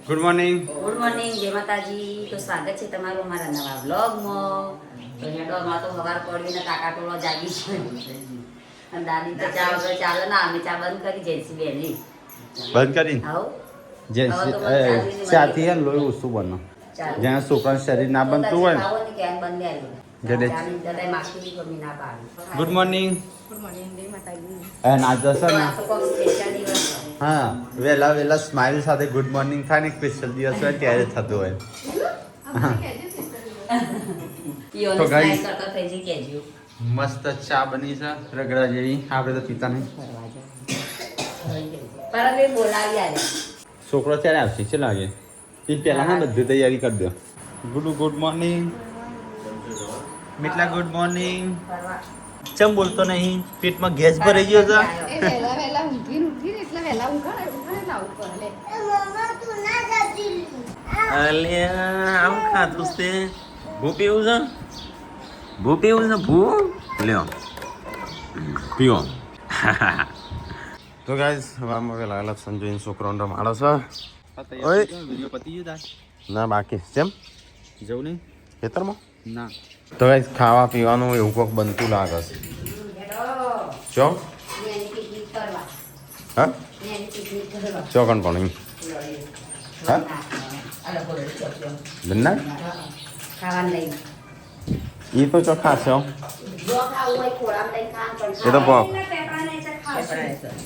Good morning. Good morning, જય માતાજી. તો સ્વાગત છે તમારું અમારા નવા બ્લોગમાં. તો હેડોમાં તો સવાર પડીને કાકા ટોળો જાગી છે અને દાદી તો ચા વગર ચાલે ના, અમે ચા બંધ કરી જઈશું બેની. બંધ કરીને આવો ચાથી હે લોહી ઓછું બનો જ્યાં છોકરાનું શરીર ના બનતું હોય ગુડ મોર્નિંગ. અને આજે છે ને હા વહેલા વહેલા સ્માઇલ સાથે ગુડ મોર્નિંગ થાય ને સ્પેશિયલ દિવસ હોય ત્યારે થતું હોય. તો ગાઈસ મસ્ત ચા બની છે રગડા જેવી. આપણે તો પીતા નહીં. છોકરો ત્યારે આવશે છે લાગે એ પહેલા હા બધી તૈયારી કરી દો. ગુડ મોર્નિંગ મિટલા. Good morning. ચમ બોલતો નહીં? પેટમાં ગેસ ભરાઈ ગયો છે. આમ ખાતું છે. ભૂ પીવું છે? ભૂ પીવું છે? ભૂ લ્યો પીવો. તો ગાઈસ હવામાં પેલા લક્ષણ જોઈને છોકરાનો રમાડો છે. ના બાકી કેમ જવું નહીં ખેતરમાં ના. તો ગાઈસ ખાવા પીવાનું એવું કોક બનતું લાગે છે. ચો હા ચોકન પણ હા બન્ના એ તો ચોખ્ખા છે. એ તો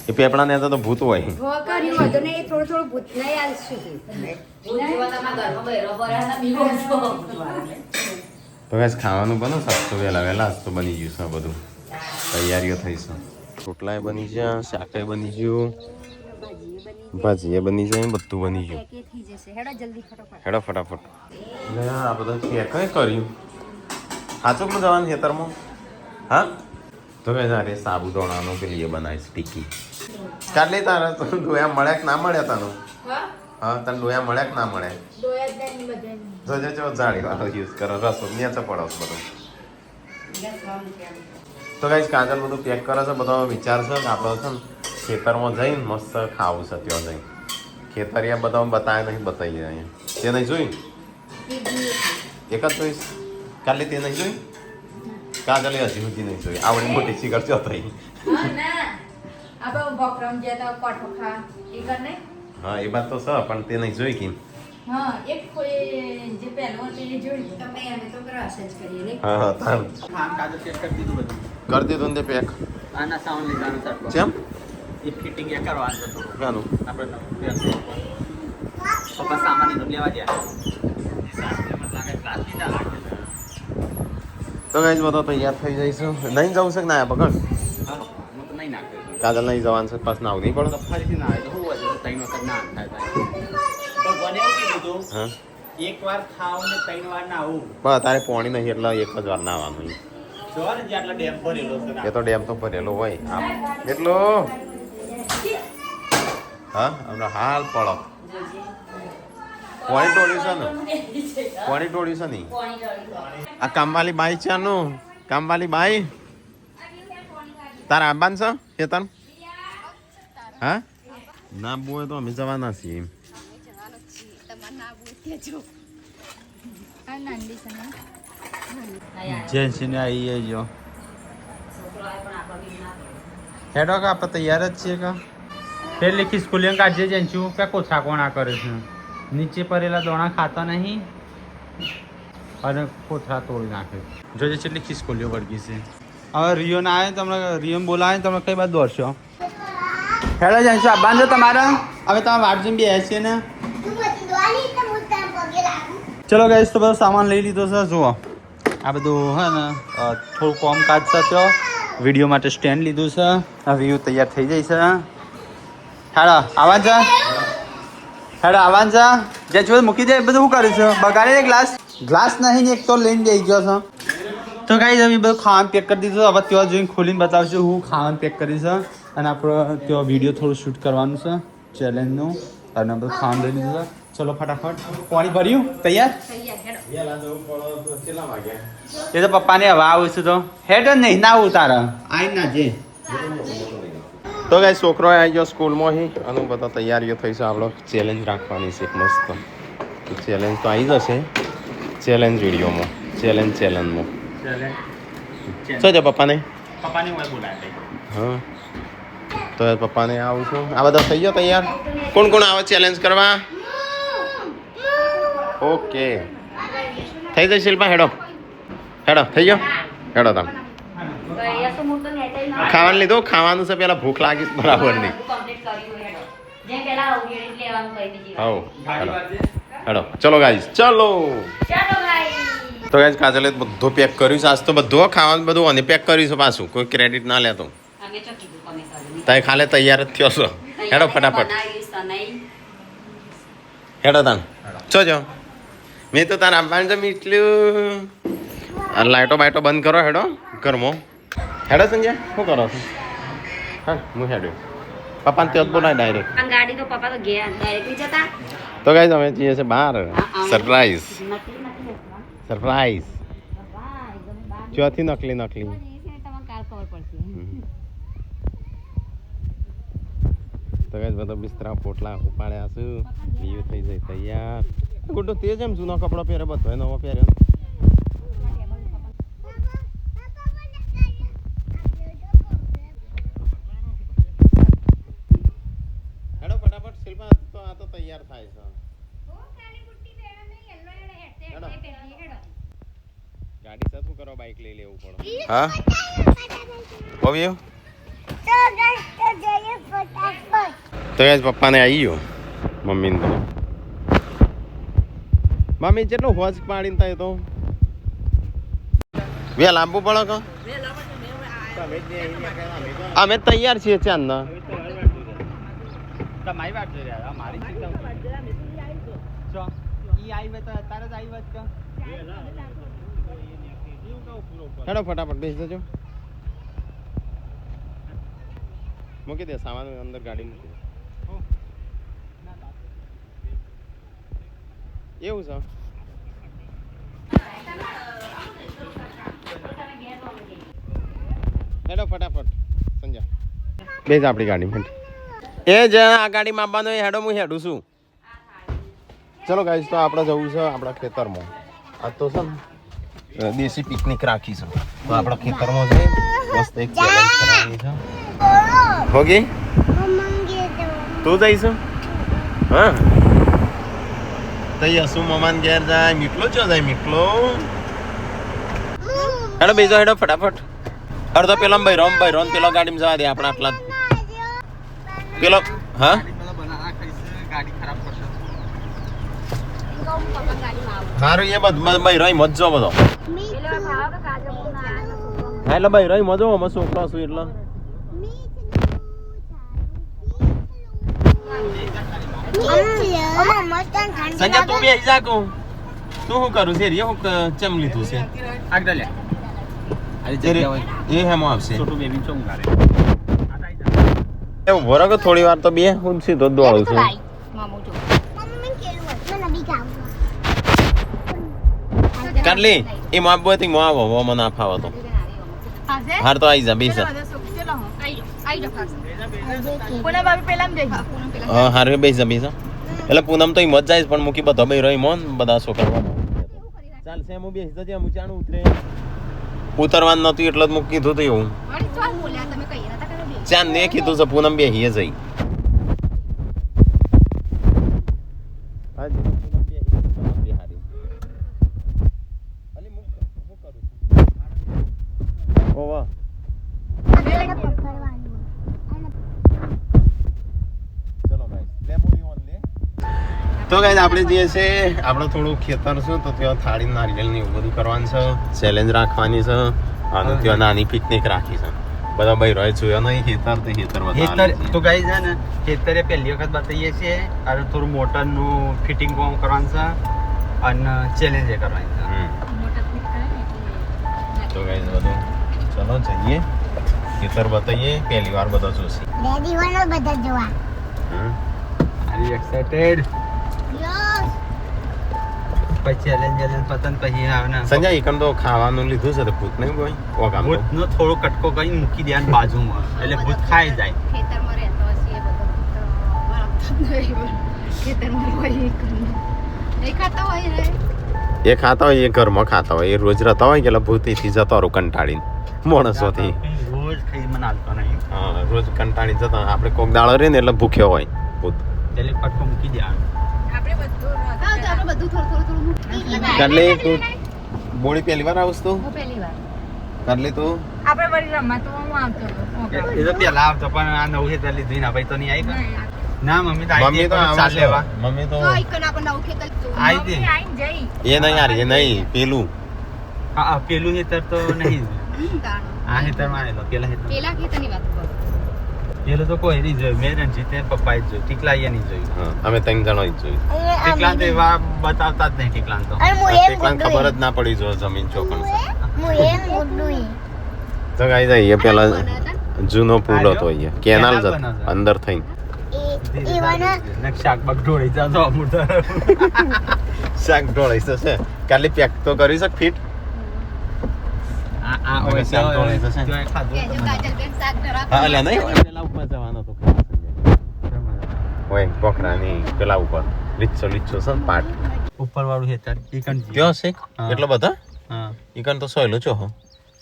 એ પેપડા ને તો ભૂત હોય. તો ગાઈસ ખાવાનું બનો સસ્તું વહેલા તો બની ગયું છે. બધું તૈયારીઓ થઈ છે. રોટલાએ બની ગયા, શાકે બની ગયું, ભાજીએ બની જાય, બધું બની ગયું. હેડો ફટાફટ. આ બધા કઈ કર્યું સાચું જવાનું ખેતરમાં હા. તો કે અરે સાબુદાણાનું પેલી એ બનાવીશ ટીકી. કાલે તારે તો ડોયા મળ્યા કે ના મળ્યા તને? હા તને ડોયા મળ્યા કે ના મળ્યા? જોજે ચો જાળી વાળો યુઝ કરો. રસો નેચો પડો બધું. તો ગાઈસ કાજલ બધું પેક કરે છે. બધો વિચાર છે કે આપણે છે ને ખેતરમાં જઈને મસ્ત ખાવું છે. ત્યાં જઈને ખેતરિયા બધા બતાવે નહીં બતાવી જાય અહીંયા. તે નહીં જોઈ? એક જ જોઈશ. કાલે તે નહીં જોઈ? કાજલ હજી સુધી નહીં જોઈ. આવડી મોટી શિખર ચો થઈ. હા એ વાત તો છે પણ તે નહીં જોઈ કે કરી દીધું ને પેક. આના સાઉન્ડ લીધાનું સર કેમ એ ફિટિંગ એ કરવાનું છે થોડું ગાનું આપણે પપ્પા સામાન એનું લેવા ગયા તો ગાઈસ બધો તૈયાર થઈ જઈશું. નહીં જવું છે કે ના પકડ હું તો નહીં નાખ્યો કાજલ નહીં જવાનું છે. પાસ ના નહીં પડે તો ફરીથી ના આવે તો શું હતું 3 વખત ના થાય ભગવાને એવું કીધું હા એક વાર ખાવ ને 3 વાર ના આવું પણ તારે પોણી નહીં એટલે એક જ વાર ના આવવાનું. જો ને જે આટલા ડેમ ભરેલો છે એ તો ડેમ તો ભરેલો હોય આમ એટલો હા હમણાં હાલ પડો પોણી ટોળી છે ને પોણી ટોળી છે નહીં આ કામવાલી બાઈ છે આનું કામવાલી બાઈ તારા આબાન છે ચેતન હા ના બોય તો અમે જવાના છીએ જેન્સીને આવી જો હેડો કે આપણે તૈયાર જ છીએ કે પેલી ખિસકુલીઓ કાઢજે જેન્સી કે કોછા કોણા કરે છે નીચે પડેલા દોણા ખાતા નહીં અને કોથળા તોડી નાખે. જોજે કેટલી ખિસકોલીઓ વળગી છે. હવે રિયો ના આવે તમને રિયો બોલાવે તમે કઈ બાજુ દોડશો? હેડો જેન્સી આબાન છે તમારે હવે તમે વાટ જઈને બે છીએ ને. ચલો ગાઈસ તો બધો સામાન લઈ લીધો છે. જુઓ આ બધું હે ને થોડું કામકાજ છે. તો વિડીયો માટે સ્ટેન્ડ લીધું છે. આ વ્યૂ તૈયાર થઈ જાય છે. હેડો આવાજ છે હેડો આવાજ છે જે જો મૂકી દે બધું શું કર્યું છે બગાડે ગ્લાસ નહીં એક તો લઈને જઈ ગયો છે. તો ગાઈસ હવે બધું ખાવાનું પેક કરી દીધું. હવે ત્યાં જોઈને ખોલીને બતાવશું હું ખાવાનું પેક કરી છે અને આપણે ત્યાં વિડીયો થોડું શૂટ કરવાનું છે ચેલેન્જનું અને બધું ખાવાનું લઈ લીધું છે. ચલો ફટાફટ પાણી ભર્યું તૈયાર એ તો પપ્પાને હવા આવું છું તો હેડ નહીં ના આવું તારા આઈ ના જે. તો તો ગાઈસ છોકરો આવી ગયો સ્કૂલમાં અને બધા તૈયારીઓ થઈ છે. આપણો ચેલેન્જ રાખવાની છે એક મસ્ત. ચેલેન્જ તો આવી જશે ચેલેન્જ વિડીયોમાં ચેલેન્જમાં શું છે પપ્પાને હા તો પપ્પાને આવું છું. આ બધા થઈ ગયો તૈયાર? કોણ કોણ આવે ચેલેન્જ કરવા? ઓકે થઈ જાય શિલ્પા. હેડો થઈ ગયો. હેડો તમે ખાવાનું લીધું? ખાવાનું છે પેલા ભૂખ લાગી બરાબર નહીં. હેડો ચલો ગાઈસ ચલો. તો ગાઈસ કાજલે બધું પેક કર્યું છે આજ તો. બધું ખાવાનું બધું અને પેક કર્યું છે પાછું. કોઈ ક્રેડિટ ના લેતો. તાય ખાલે તૈયાર જ થયો છો. હેડો ફટાફટ હેડો તાન જો મેં તો તાર આપવાનું છે મીઠલું. લાઈટો બાઈટો બંધ કરો. હેડો ઘરમાં હેડો સંજય શું કરો છો? હા હું હેડ્યો પપ્પાને ત્યાં જ બોલાય ડાયરેક્ટ. ગાડી તો પપ્પા તો ગયા ડાયરેક્ટ જતા. તો ગાઈસ અમે જઈએ છે બહાર. સરપ્રાઈઝ ચોથી નકલી તો ગાઈસ બધા બિસ્તરા પોટલા ઉપાડ્યા છે. બીજું થઈ જાય તૈયાર. ગુડ્ડો તે જેમ જૂનો કપડો પહેરે બધો નવો પહેર્યો. હેડો ફટાફટ શિલ્પા તો આ તો તૈયાર થાય છે. ગાડી સાથે શું કરો? બાઈક લઈ લેવું પડે. હા બોવ્યો તો ગાઈસ પપ્પાને આવી ગયો મમ્મીને તો. મમ્મી જેટલું હોજ પાડીને થાય તો બે લાંબુ પડે કે અમે તૈયાર છીએ ચાંદના. તમારી વાત જોઈ રહ્યા મારી ચિંતા હેડો ફટાફટ બેસી જજો. મૂકી દે સામાન અંદર ગાડી મૂકી દે. એવું છે હેડો ફટાફટ સંજય બેસ આપણી ગાડીમાં. એ જ આ ગાડીમાં આવવાનો હેડો હું હેડું છું. ચલો ગાઈસ તો આપણે જવું છે આપણા ખેતરમાં. આ તો છે ને દેશી પિકનિક રાખી છે તો આપણા ખેતરમાં છે મસ્ત એક ચેલેન્જ કરવાની છે. હોગી તું જઈશ? હા તઈ હસુ મમાન ઘેર જાય. મીઠલો ચો જાય મીઠલો. હેડો બેસો હેડો ફટાફટ. અડધો પેલા બૈરોમ પેલો ગાડીમાં જવા દે આપણે આટલા પેલો. હા સારું એ બધું બૈરોઈ મજો બધો. હા એટલે બૈરોઈ મજો અમે છોકરા છું એટલે. સંજય તું બે જાકો તું શું કરું છે? હું ચમ લીધું છે આગળ લે એ હેમો આવશે. છોટું બેબી ચોંગ કરે એવું ભરો કે થોડી વાર તો બે હું સીધો દોડું છું. કાટલી એ માપ બોતી મો આવો વો મને આફાવો તો હાર તો આવી જા બેસ. હા હારે બેસ બેસ. એટલે પૂનમ તો મત જાય પણ મૂકી બધો બે રહી મોન બધા છોકરા ચાલશે. હું બેસી જજે હું ચાણું ઉતરે ઉતરવાનું નતું એટલે જ મૂકી કીધું હતું એવું. ચાંદ ને કીધું છે પૂનમ બેહીએ જઈ. તો ગાઈસ આપણે જે છે આપણે થોડું ખેતર છે તો ત્યાં થાળી નારિયેળ ને એવું બધું કરવાનું છે. ચેલેન્જ રાખવાની છે અને ત્યાં નાની પિકનિક રાખી છે. બધા ભાઈ રહે જોયા નહીં ખેતર તો ખેતર તો ગાઈસ છે ને ખેતરે પહેલી વખત બતાવીએ છીએ અને થોડું મોટરનું ફિટિંગ કામ કરવાનું છે અને ચેલેન્જ એ કરવાની છે. તો ગાઈસ બધું ચલો જઈએ ખેતર બતાવીએ. પહેલી વાર બધા જોશે. Are you excited? પછી ચેલેન્જ પતન પછી આવે ને સંજય એકમ તો ખાવાનું લીધું છે તો ભૂત નહીં કોઈ ભૂતનો થોડો કટકો કરીને મૂકી દે બાજુમાં એટલે ભૂત ખાઈ જાય. એ ખાતા હોય એ ઘરમાં ખાતા હોય એ રોજ રહેતા હોય કે એટલે ભૂતીથી જતો રહો કંટાળીને માણસોથી રોજ ખાઈ મને હાલતો નહીં. હા રોજ કંટાળી જતા આપણે કોક દાડો રહે ને એટલે ભૂખ્યો હોય ભૂત પેલી પટકો મૂકી દેવાનું. કાલે તું બોડી પહેલી વાર આવસ તું કાલે તું આપણે વળી રમતો હું આવતો એ તો પેલા આવતો પણ આ નવું ખેતર લીધું ના ભાઈ તો નહીં આવી ને? ના મમ્મી તો મમ્મી તો ચાલ લેવા મમ્મી તો આવી હતી. આઈને જઈ એ નહીં યાર એ નહીં પેલું હા પેલું ખેતર તો નહીં. આ ખેતરમાં આવેલો પેલા ખેતર પેલા ખેતરની વાત કરો. પેલું તો કોઈ નહીં જોયું. મેં રણજીતે પપ્પાએ જ જોયું. ટીકલા અહીંયા નહીં જોયું. હા અમે ત્રણ જણો જ જોયું ટીકલા તો એવા બતાવતા જ નહીં. ટીકલા તો એકલાને ખબર જ ના પડી જો જમીન ચોકણ છે તો ગાઈ જાય પેલા જૂનો પુલ હતો અહીંયા કેનાલ જ હતો, અંદર થઈને શાકબાગ ઢોળી જતો અમુક તો. શાક ઢોળાઈ જશે કાલે પેક તો કરી શક ફીટ આ હોય શાક ઢોળાઈ જશે તો એ ખાધું તો મને. હા એટલે નહીં પેલા ઉપર જવાનો તો હોય પોખરાની પેલા ઉપર લીચો લીચો છે ને પાટ ઉપર વાળું ખેતર ઈકણ કયો છે હા. એટલો બધા હા ઈકન તો સોયલો છો હો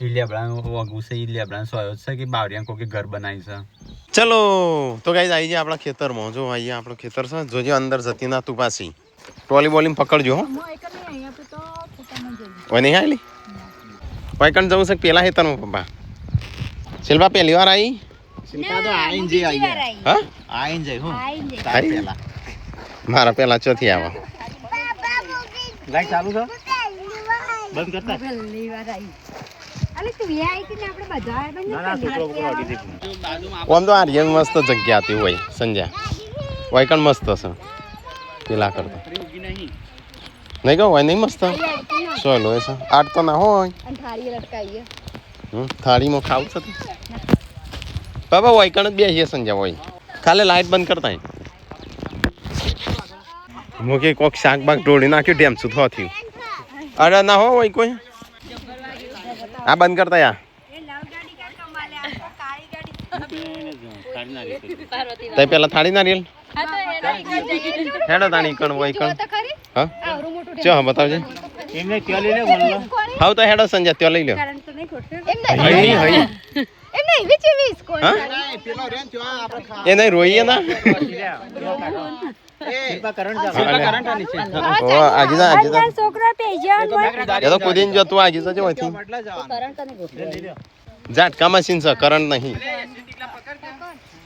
ઈલિયાબડા વગું છે. ઈલિયાબડા સોયો છે કે બાવરિયા કોઈ ઘર બનાવી છે. ચલો તો ગાઈઝ આવી જાય આપણા ખેતરમાં જો અહીંયા આપણું ખેતર છે જોજો અંદર જતી ના તું પાછી ટ્રોલી બોલી પકડજો હો ઓય નહીં આવેલી ઓય કણ જવું છે કે પેલા ખેતરમાં પપ્પા શિલ્પા પહેલી વાર આવી શિલ્પા તો આઈન જે આવી હા આઈન જાય હું તાર આઈ? પેલા મારા પેલા ચોથી આવા લાઈટ ચાલુ છે બંધ કરતા પહેલી વાર આવી. અલે તું એ આવી કે આપણે બધા ના ના છોકરો ઉપર અડી દે. આમ તો આ રિયલ મસ્ત જગ્યા હતી હોય સંજય હોય કણ મસ્ત છે પેલા કરતા નહીં કહો હોય નહીં મસ્ત સોયલો હોય છે આટ તો ના હોય અને થાળી લટકાઈએ. થાળીમાં ખાવું છે તું બાબા હોય કણ જ બેસીએ સંજય હોય ખાલી લાઈટ બંધ કરતા મૂકી કોક શાક બાક ઢોળી નાખ્યું ડેમ શું થયું અરે ના હોય કોઈ આ બંધ કરતા યા તઈ પેલા થાળી ના રેલ હેડો તાણી કણ હોય કણ હા ચો હા બતાવજે એમને ક્યાં લઈ લે બોલો હાવ તો હેડો સંજય ત્યાં લઈ લ્યો કરંટ તો નહીં ખોટું. હઈ હઈ એમ નહીં વિચેવીસ કોઈ. હા પેલો રેન થયો આપણે ખા એ નહીં રોઈએ ના શિલ્પા કરંટ જા શિલ્પા કરંટ આ નીચે ઓ આગી જા છોકરા પેજા એ તો કુદીને જો તું આગી જજો અહીંથી માટલા જવાનું ઝાટકા મશીન છે કરંટ નહીં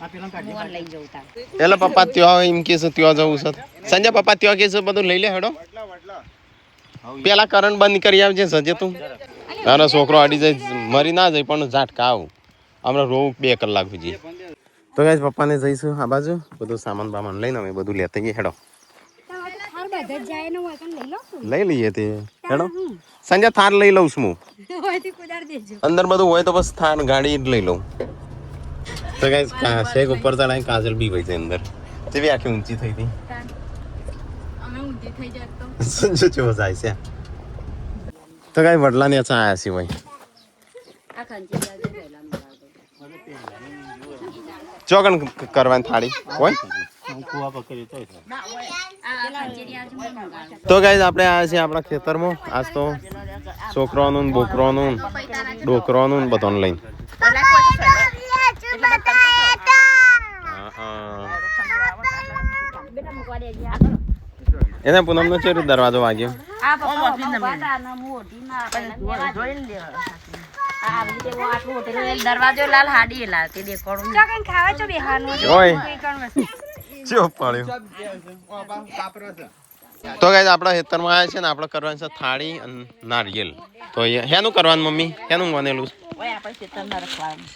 આ પેલા કાઢી લઈ જવું તાર એટલે પપ્પા ત્યાં એમ કે છે ત્યાં જવું છે સંજય પપ્પા ત્યાં કે છે બધું લઈ લે હેડો પેલા કરંટ બંધ કરી આવજે સજે તું તારો છોકરો અડી જાય મરી ના જાય પણ ઝાટકા આવું હમણાં રોવું 2 કલાક સુધી તો ગાઈસ પપ્પાને જઈશું આ બાજુ બધું સામાન બામાન લઈને અમે બધું લેતા જઈએ હેડો હાર બધા જાય ને હોય કન લઈ લો છું. લઈ લઈએ તે હેડો સંજય થાર લઈ લઉં છું હું હોયથી કુદાર દેજો. અંદર બધું હોય તો બસ થાર ગાડી જ લઈ લઉં તો ગાઈસ શેક ઉપર ચડાય કાજલ બી હોય છે અંદર જેવી આખી ઊંચી થઈ હતી અમે ઊંધી થઈ જાત તો સંજય ચેવો જાય છે તો ગાઈ વડલાની અચ્છા આયા છે ભાઈ આ ખંચી જાજે પહેલા ચોગણ કરવાની થાળી હોય કુવા પકડી તો આ ખંચેરી આજુ મંગાવ તો ગાઈસ આપણે આયા છીએ આપણા ખેતરમાં આજ તો છોકરાઓનું ને બોકરાઓનું ને ડોકરાઓનું ને બધાને લઈને એને પૂનમ નો ચોરી દરવાજો વાગ્યો આ પપ્પા બાટા ના મોઢી ના જોઈ લે આ રીતે આટલું હોટેલ દરવાજો લાલ હાડી લાલ તે દેખોડું તો કઈ ખાવા છો બેહાનું ઓય કઈ કણ વસ્તુ. ચો પડ્યો તો ગાઈસ આપણા ખેતરમાં આવ્યા છે ને આપણે કરવાનું છે થાળી અને નારિયેલ તો હેનું કરવાનું મમ્મી હેનું બનેલું ઓય આપણે ખેતરમાં રખવાનું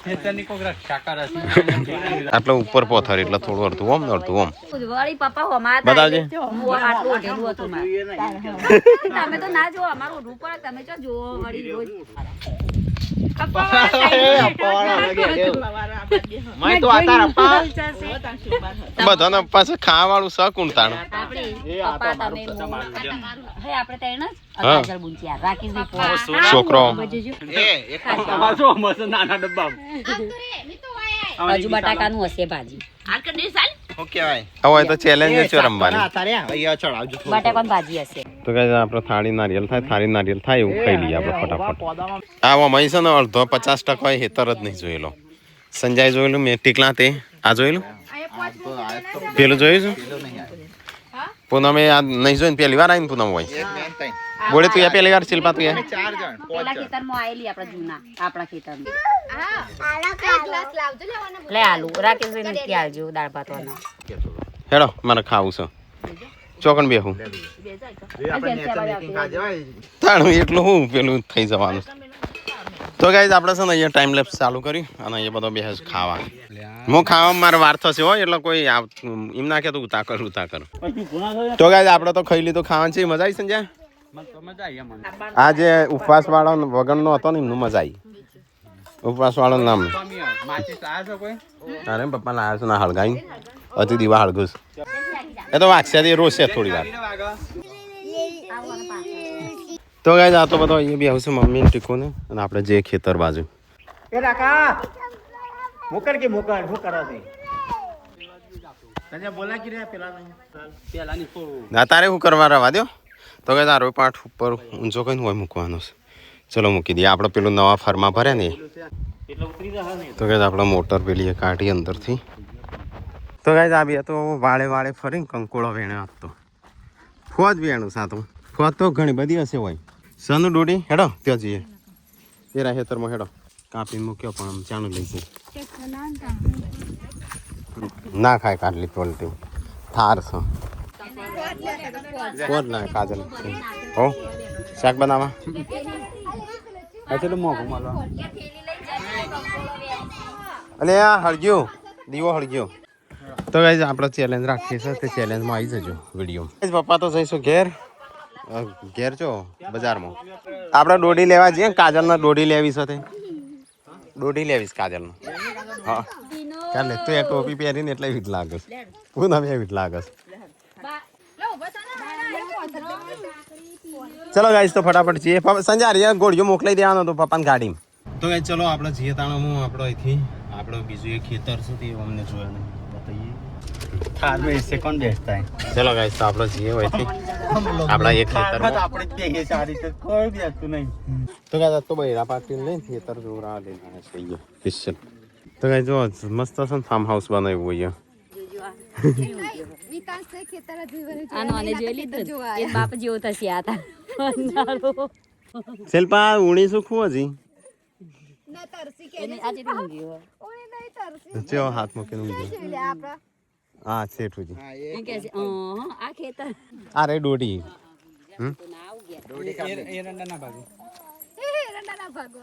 ખેતરની કોક શાકાર હતી આટલો ઉપર પોથર એટલે થોડું અડધું ઓમ ને અડધું ઓમ વળી પપ્પા હોમાં બતાવજે આટલું હોટેલું હતું મારે તમે તો ના જો અમારું ઓઢવું પડે તમે જો જોવો વળી રોજ બધાને પાસે ખાવા વાળું છે કોણ તાણ આપણે પપ્પા તમે હે આપણે તેણ જ હા. કાજલ બુંચિયા રાકેશ ભાઈ છોકરો નાના ડબ્બા હજુ બટાકાનું હશે ભાજી શું કહેવાય હવે તો ચેલેન્જ છે રમવાની અત્યારે અહીંયા ચડાવજો બટાકાની ભાજી હશે. તો ગાઈસ આપણે થાળી નારિયેલ થાય એવું ખાઈ લઈએ આપણે ફટાફટ. આ મય છે ને અડધો 50% હેતર જ નહીં જોયેલો. સંજય જોયેલું મેં ટીકલા તે આ જોયેલું પેલું જોયું છે પૂનમે આ નહીં જોઈને પહેલી વાર આવીને પૂનમ હોય બોલે તું યા પહેલી વાર શિલ્પા તું યા 4 જણ પેલા ખેતરમાં આવેલી આપણા જૂના આપણા ખેતરમાં લાવજો લેવાના લે આલુ રાકેશભાઈ નથી આવજો દાળ ભાત વાળા. હેડો મારે ખાવું છે ચોકન બેહું તાણું એટલું હું પેલું થઈ જવાનું. તો ગાઈસ આપણે છે ને અહીંયા ટાઈમ લેપ્સ ચાલુ કર્યું અને અહીંયા બધો બેસ ખાવા હું ખાવામાં મારે વાર થશે હોય એટલે કોઈ એમ ના કે તું ઉતા કર. તો ગાઈસ આપણે તો ખાઈ લીધું ખાવાનું છે મજા આવી સંજય આ જે ઉપવાસ વાળો વગરનો હતો ને એમનું મજા આવી ઉપવાસ વાળો નામ અરે પપ્પા લાયા છે ના હળગાઈ હજુ દીવા હળગું એ તો વાગશે રોજ છે થોડી વાર. તો ગાઈસ આ તો બધો અહીંયા બી આવશે મમ્મી ટીકો ને અને આપણે જે ખેતર બાજુ ના તારે શું કરવા રવા દો. તો ગાઈસ આરો પાઠ ઉપર ઊંચો કઈ હોય મૂકવાનો છે. ચલો મૂકી દઈએ આપણે પેલું નવા ફરમાં ભરે ને તો ગાઈસ આપણે મોટર પેલી કાઢી અંદરથી. તો ગાઈસ આ બી તો વાળે ફરી કંકોળો વેણે આપતો ફોજ વેણું સાતું ફોજ તો ઘણી બધી હશે હોય. સનુ ડોડી હેડો ત્યાં જઈએ તેરા ખેતરમાં હેડો કાપીને મૂક્યો પણ આમ ચાનું લઈ જઈએ ના ખાય કાઢલી ક્વોલિટી થાર છે કોણ ના કાજલ હો શાક બનાવવા મોઘું મળવા અલે આ હળગ્યો દીવો હળગ્યો. તો ગાઈસ આપણે ચેલેન્જ રાખીએ છીએ તે ચેલેન્જમાં આવી જજો વિડીયો. પપ્પા તો જઈશું ઘેર છો બજારમાં આપણે દોડી લેવા જઈએ કાજલને દોડી લેવી સાથે દોડી લેવીશ કાજલને હા ચાલે તું એ ટોપી પહેરીને એટલે એવી જ લાગસ પૂનમ એવી જ લાગસ. ચલો ગાઈસ તો ફટાફટ જઈએ સંજાર ગોળીઓ મોકલાઈ દેવાનો તો પપ્પાને ગાડીમાં. તો ગાઈસ ચલો આપણે જઈએ તાણો હું આપણો અહીંથી આપણો બીજું એક ખેતર છે તે અમને જોયા નહીં બતાવીએ થાર મે ઇસે કોણ બેસતા હે ચલો ગાઈસ તો આપણે જઈએ અહીંથી આપણા એક ખેતરમાં આપણે કે સારી તો કોઈ બેસતું નહીં. તો ગાઈસ તો બૈરા પાર્ટી લઈને ખેતર જોરા લઈને જઈએ સ્પેશિયલ. તો ગાઈસ જો મસ્ત છે ને ફાર્મ હાઉસ બનાવ્યું હોય વિકાસ ને ખેતર આનો આને જોઈ લીધું એ બાપ જેવો થશે આ તા શિલ્પા ઉણી સુખવું હજી ના તરસી કે એને આજે તો ઊંઘ્યો ઓય નહીં તરસી ચેવો હાથ મૂકીને ઊંઘી લે આપડા હા શેઠુજી એ કે છે આ ખેતર અરે ડોડી તો ના આવ ગયા એરંડા ના ભાગો રંડા ના ભાગો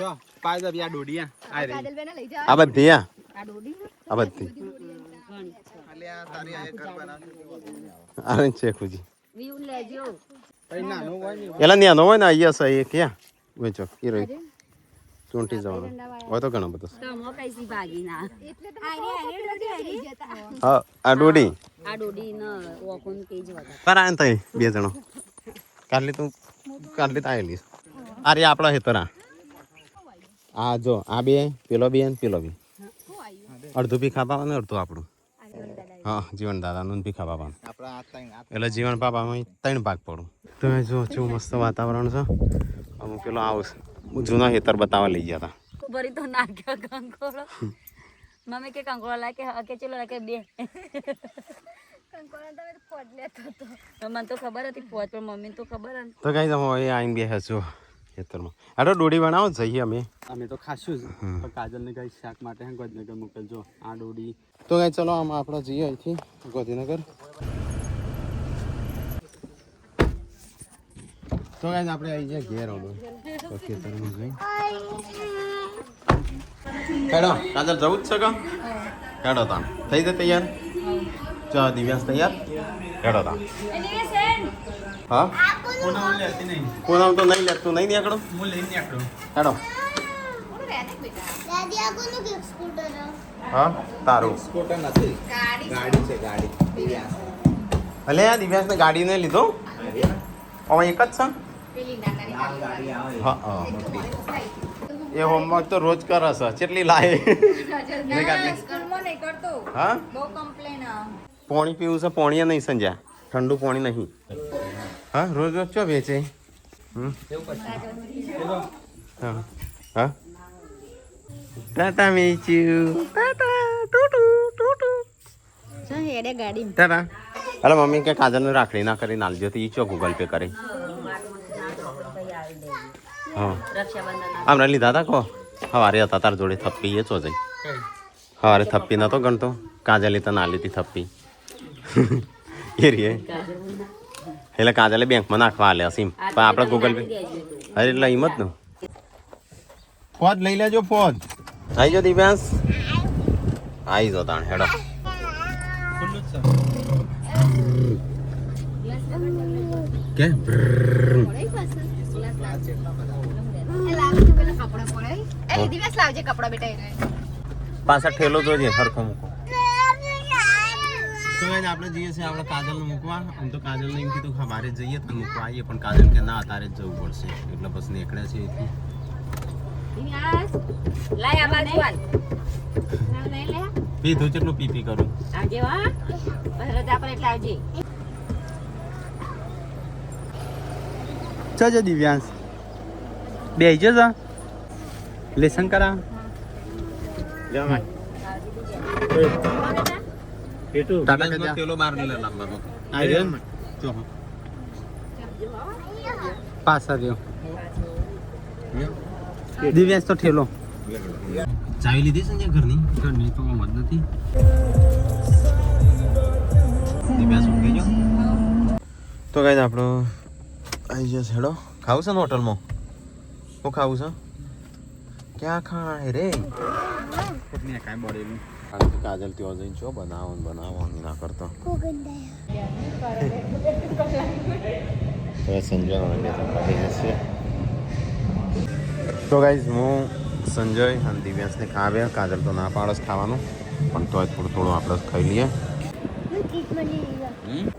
જો પાય દબ યા ડોડિયા આ રે કાજલ બેને લઈ જા આ બધી આ ડોડી આ બધી અરે શેઠુજી વ્યૂ લેજો કઈ નાનો હોય ને એલા ન્યાનો હોય ને અહીંયા છે એ ક્યાં વેચો એ રહી ચૂંટી જવાનું હોય તો ઘણો બધો તમો કઈસી ભાગી ના એટલે તો આરી જતા હા આ ડોડી આ ડોડી ન ઓકોન કેજ વગર કરાય ને તઈ બે જણો કાઢલી આવેલી અરે આપણા હેતરા આ જો આ બે પેલો બે ને પેલો બે અડધું ભીખા પાવા ને અડધું આપણું હા જીવન દાદાનું ભીખા પાવાનું એટલે જીવન પાપામાં 3 ભાગ પડું. તમે જો શું મસ્ત વાતાવરણ છે અમુક પેલો આવશે જૂના હેતર બતાવવા લઈ ગયા હતા ભરી તો નાખ્યો કંકોળો મમ્મી કે કંકોળો લાગે કે ચલો લાગે બે કંકોળા તમે ફોડ લેતો તો મને તો ખબર હતી ફોજ પણ મમ્મી તો ખબર હતી. તો કઈ તમે હવે આવીને બે હશો હેતરમાં આટલો ડોડી બનાવો જઈએ અમે તો ખાશું જ પણ કાજલ ને કઈ શાક માટે ગોધનગર મોકલજો આ ડોડી. તો કઈ ચલો આમાં આપણે જઈએ અહીંથી ગોધીનગર. તો કઈ આપણે આવી જાય ઘેર આવો તો ખેતરમાં જઈ હેડો કાજલ જવું જ છે કે હેડો તા થઈ જાય તૈયાર ચા દિવ્યાંશ તૈયાર હેડો તા હા પૂનમ લેતી નહીં પૂનમ તો નહીં લેતું નહીં નીકળો હું લઈને નીકળો હેડો દાદી આ કોનું કે સ્કૂટર હા તારું સ્કૂટર નથી ગાડી છે ગાડી અલે આ દિવ્યાંશને ગાડીને લીધો હવે એક જ છે પેલી ના હા હા એ હોમવર્ક તો રોજ કરે છે કેટલી લાય સ્કૂલમાં નહીં કરતો હા બહુ કમ્પ્લેન પાણી પીવું છે પાણી નહીં સંજ્યા ઠંડુ પાણી નહીં હા રોજ રોજ ચો વેચે હા હા ટાટા મીચું ટાટા ટુટુ ટુટુ હેડે ગાડી ટાટા અરે મમ્મી કે કાજલનું રાખડી ના કરી નાલજો તો ઈ ચો ગૂગલ પે કરે હા રક્ષાબંધન આમને લીધા હતા કો સવારે હતા તાર જોડે થપ્પી એ ચો જઈ સવારે થપ્પી નતો ગણતો કાજલે તો ના લીધી થપ્પી એ રે એટલે કાજલે બેંકમાં નાખવા આલે સિમ પણ આપણે ગૂગલ પે અરે એટલે હિંમત નું ફોજ લઈ લેજો ફોજ આવી જો દિવ્યાંશ આવી જો તાણ હેડો કે પાછા ઠેલો જોજે હરખો મૂકો તો આપણે જઈએ છીએ આપણે કાજલને મૂકવા આમ તો કાજલને એમ કીધું હા બારે જઈએ તો મૂકવા આવીએ પણ કાજલ કે ના તારે જ જવું પડશે એટલે પછી નીકળ્યા છે અહીંથી લાય આ બાજુ હાલ પીધું કેટલું પીપી કરું આવજે હા રજા પર એટલે આવજે જજો દિવ્યાંશ બેસજો જા લેસન કરા ટાટા તેલો બાર લે લાંબાનો જો પાછા દો દિવ્યાંશ તો ઠેલો ચાવી લીધી સંજય ઘરની ઘરની તો મત નથી દિવ્યાંશ ઉઠી ગયો તો ગાઈસ આપણો આવી ગયો છે હેડો ખાવું છે ને હોટલમાં શું ખાવું છે ક્યાં ખાણા હે રે કાંઈ બોલેલું કાજલ ત્યાં જઈને છો બનાવો ના કરતો સંજય તો ગાઈઝ હું સંજય અને દિવ્યાંશને ખાવ્યા કાજલ તો ના પાડસ ખાવાનું પણ તોય થોડું આપણે ખાઈ લઈએ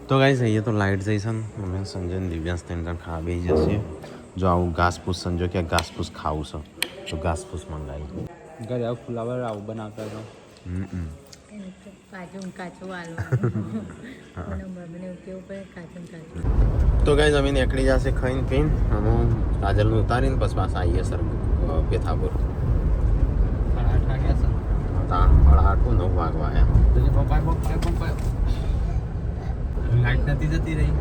તો ગાઈઝ અહીંયા તો લાઇટ જઈશ ને અમે સંજય અને દિવ્યાંશ ત્રણ જણ ખાવા બેસી જશે જો આવું ઘાસપૂસ સંજય કે ઘાસપૂસ ખાવું છે તો ઘાસપૂસ મંગાવી ઘરે આવું ફુલાવર આવું બનાવતા હતા તો ગાઈઝ અમે નીકળી જશે ખાઈને પીને અમે કાજલનું ઉતારીને પછી પાછા આવીએ સર પેથાપુર 8:30 9 વાગવા આવ્યા લાઈટ નથી જતી રહી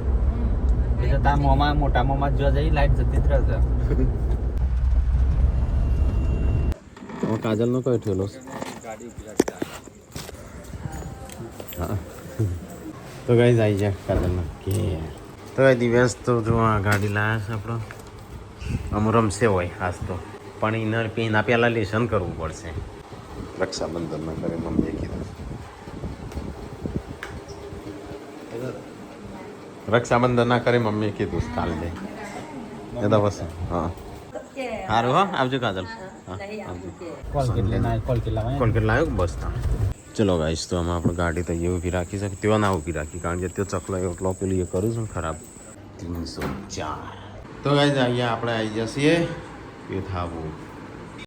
એટલે તાર મોમાં મોટા મોમાં જો જઈ લાઈટ જતી જ રહેશે કાજલનો કયો ઠેલો હા તો ગાઈઝ આવી જાય કાજલનો કે તો ગાઈ દિવ્યાંશ તો જો આ ગાડી લાયા છે આપણો આમ રમશે હોય ખાસ તો પણ ઇનર એના પહેલાં લેસન કરવું પડશે રક્ષાબંધન ના કરે મમ્મીએ કીધું રક્ષાબંધન ના કરે મમ્મીએ કીધું કાલે દે એ તો બસ હા સારું હા આવજો કાજલ હા કોલગેટ લાવ્યો બસ તા ચલો ગાઈશ તો આમાં આપણે ગાડી તો એવું ઊભી રાખી શકે તેઓ ના ઊભી રાખી કારણ કે તે ચકલો એટલો પેલું એ કરું છું ખરાબ 304 તો ગાઈઝ અહીંયા આપણે આવી જઈએ પેથાપુર